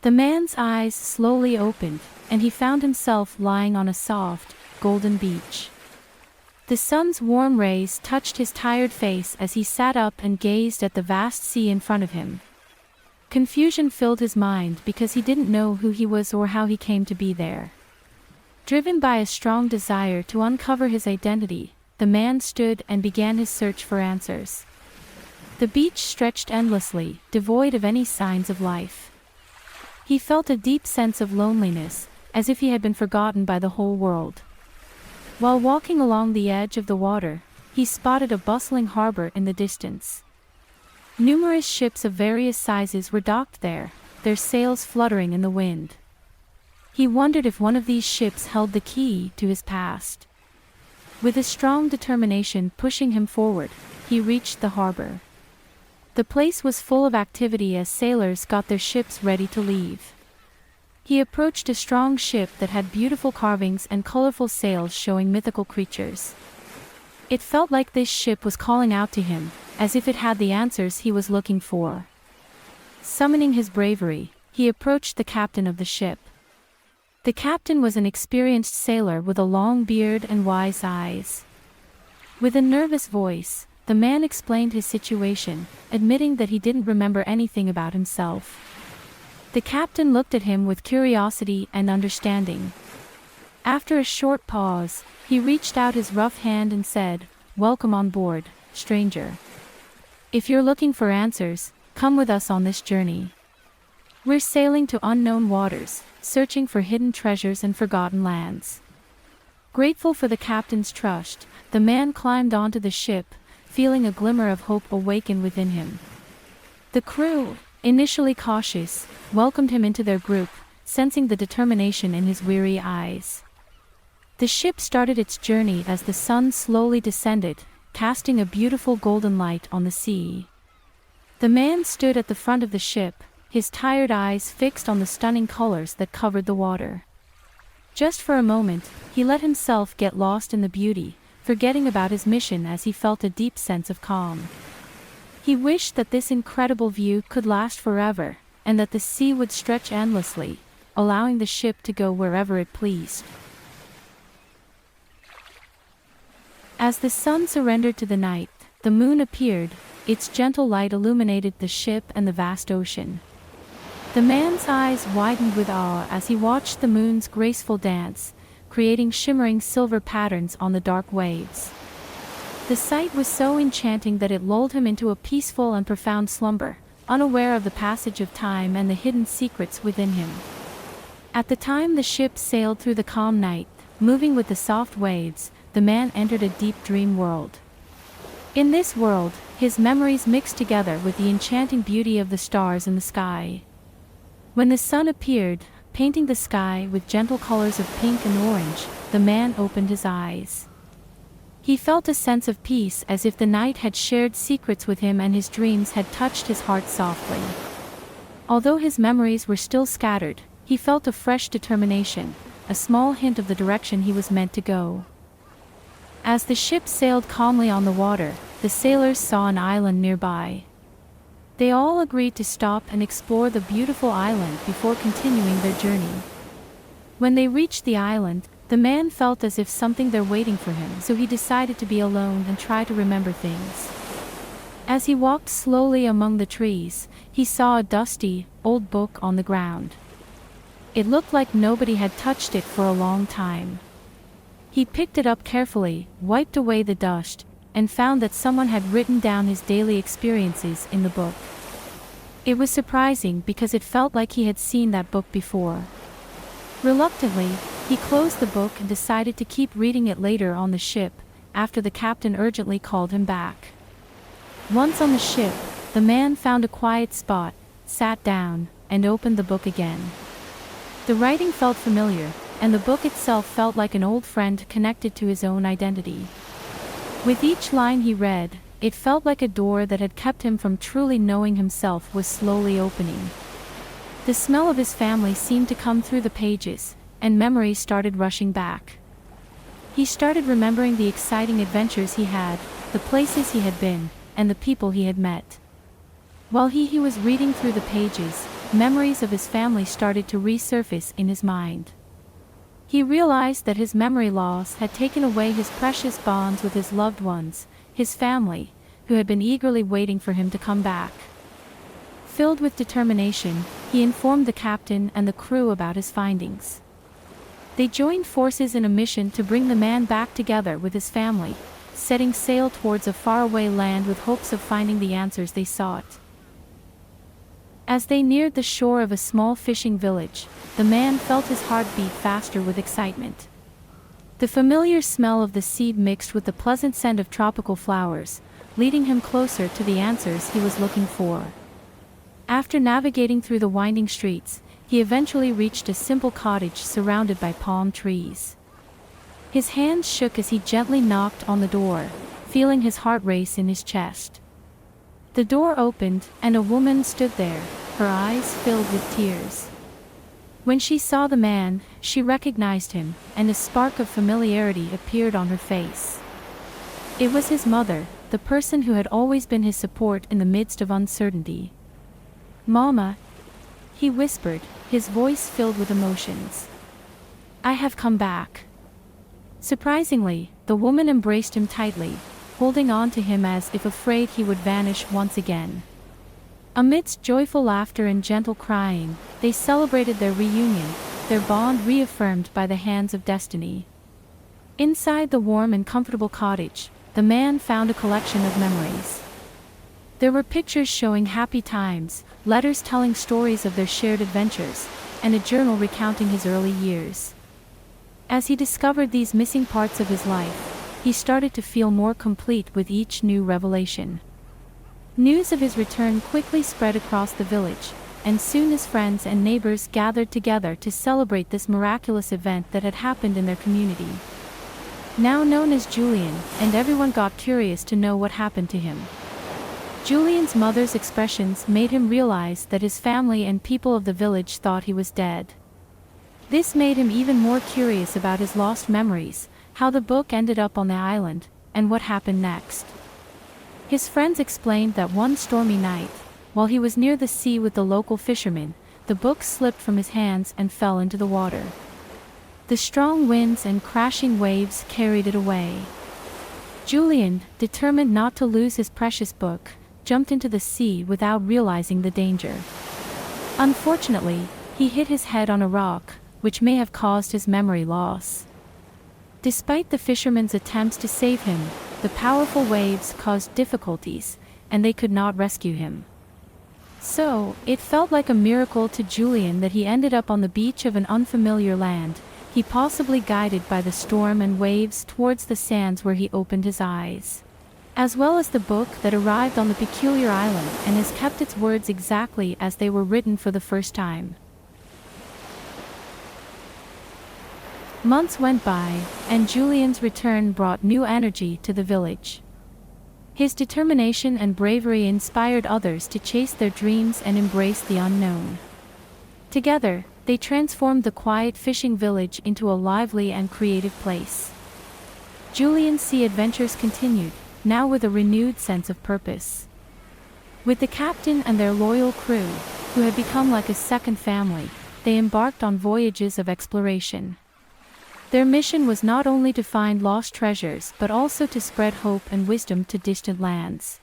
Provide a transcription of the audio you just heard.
The man's eyes slowly opened, and he found himself lying on a soft, golden beach. The sun's warm rays touched his tired face as he sat up and gazed at the vast sea in front of him. Confusion filled his mind because he didn't know who he was or how he came to be there. Driven by a strong desire to uncover his identity, the man stood and began his search for answers. The beach stretched endlessly, devoid of any signs of life. He felt a deep sense of loneliness, as if he had been forgotten by the whole world. While walking along the edge of the water, he spotted a bustling harbor in the distance. Numerous ships of various sizes were docked there, their sails fluttering in the wind. He wondered if one of these ships held the key to his past. With a strong determination pushing him forward, he reached the harbor. The place was full of activity as sailors got their ships ready to leave. He approached a strong ship that had beautiful carvings and colorful sails showing mythical creatures. It felt like this ship was calling out to him, as if it had the answers he was looking for. Summoning his bravery, he approached the captain of the ship. The captain was an experienced sailor with a long beard and wise eyes. With a nervous voice, the man explained his situation, admitting that he didn't remember anything about himself. The captain looked at him with curiosity and understanding. After a short pause, he reached out his rough hand and said, "Welcome on board, stranger. If you're looking for answers, come with us on this journey. We're sailing to unknown waters, searching for hidden treasures and forgotten lands." Grateful for the captain's trust, the man climbed onto the ship, feeling a glimmer of hope awaken within him. The crew, initially cautious, welcomed him into their group, sensing the determination in his weary eyes. The ship started its journey as the sun slowly descended, casting a beautiful golden light on the sea. The man stood at the front of the ship, his tired eyes fixed on the stunning colors that covered the water. Just for a moment, he let himself get lost in the beauty, forgetting about his mission as he felt a deep sense of calm. He wished that this incredible view could last forever, and that the sea would stretch endlessly, allowing the ship to go wherever it pleased. As the sun surrendered to the night, the moon appeared, its gentle light illuminated the ship and the vast ocean. The man's eyes widened with awe as he watched the moon's graceful dance, creating shimmering silver patterns on the dark waves. The sight was so enchanting that it lulled him into a peaceful and profound slumber, unaware of the passage of time and the hidden secrets within him. At the time the ship sailed through the calm night, moving with the soft waves, the man entered a deep dream world. In this world, his memories mixed together with the enchanting beauty of the stars in the sky. When the sun appeared, painting the sky with gentle colors of pink and orange, the man opened his eyes. He felt a sense of peace as if the night had shared secrets with him and his dreams had touched his heart softly. Although his memories were still scattered, he felt a fresh determination, a small hint of the direction he was meant to go. As the ship sailed calmly on the water, the sailors saw an island nearby. They all agreed to stop and explore the beautiful island before continuing their journey. When they reached the island, the man felt as if something there waiting for him, so he decided to be alone and try to remember things. As he walked slowly among the trees, he saw a dusty, old book on the ground. It looked like nobody had touched it for a long time. He picked it up carefully, wiped away the dust, and found that someone had written down his daily experiences in the book. It was surprising because it felt like he had seen that book before. Reluctantly, he closed the book and decided to keep reading it later on the ship, after the captain urgently called him back. Once on the ship, the man found a quiet spot, sat down, and opened the book again. The writing felt familiar, and the book itself felt like an old friend connected to his own identity. With each line he read, it felt like a door that had kept him from truly knowing himself was slowly opening. The smell of his family seemed to come through the pages, and memories started rushing back. He started remembering the exciting adventures he had, the places he had been, and the people he had met. While he was reading through the pages, memories of his family started to resurface in his mind. He realized that his memory loss had taken away his precious bonds with his loved ones, his family, who had been eagerly waiting for him to come back. Filled with determination, he informed the captain and the crew about his findings. They joined forces in a mission to bring the man back together with his family, setting sail towards a faraway land with hopes of finding the answers they sought. As they neared the shore of a small fishing village, the man felt his heart beat faster with excitement. The familiar smell of the sea mixed with the pleasant scent of tropical flowers, leading him closer to the answers he was looking for. After navigating through the winding streets, he eventually reached a simple cottage surrounded by palm trees. His hands shook as he gently knocked on the door, feeling his heart race in his chest. The door opened, and a woman stood there, her eyes filled with tears. When she saw the man, she recognized him, and a spark of familiarity appeared on her face. It was his mother, the person who had always been his support in the midst of uncertainty. "Mama," he whispered, his voice filled with emotions. "I have come back." Surprisingly, the woman embraced him tightly, holding on to him as if afraid he would vanish once again. Amidst joyful laughter and gentle crying, they celebrated their reunion, their bond reaffirmed by the hands of destiny. Inside the warm and comfortable cottage, the man found a collection of memories. There were pictures showing happy times, letters telling stories of their shared adventures, and a journal recounting his early years. As he discovered these missing parts of his life, he started to feel more complete with each new revelation. News of his return quickly spread across the village, and soon his friends and neighbors gathered together to celebrate this miraculous event that had happened in their community. Now known as Julian, and everyone got curious to know what happened to him. Julian's mother's expressions made him realize that his family and people of the village thought he was dead. This made him even more curious about his lost memories, how the book ended up on the island, and what happened next. His friends explained that one stormy night, while he was near the sea with the local fishermen, the book slipped from his hands and fell into the water. The strong winds and crashing waves carried it away. Julian, determined not to lose his precious book, jumped into the sea without realizing the danger. Unfortunately, he hit his head on a rock, which may have caused his memory loss. Despite the fishermen's attempts to save him, the powerful waves caused difficulties, and they could not rescue him. So, it felt like a miracle to Julian that he ended up on the beach of an unfamiliar land, he possibly guided by the storm and waves towards the sands where he opened his eyes. As well as the book that arrived on the peculiar island and has kept its words exactly as they were written for the first time. Months went by, and Julian's return brought new energy to the village. His determination and bravery inspired others to chase their dreams and embrace the unknown. Together, they transformed the quiet fishing village into a lively and creative place. Julian's sea adventures continued, now with a renewed sense of purpose. With the captain and their loyal crew, who had become like a second family, they embarked on voyages of exploration. Their mission was not only to find lost treasures but also to spread hope and wisdom to distant lands.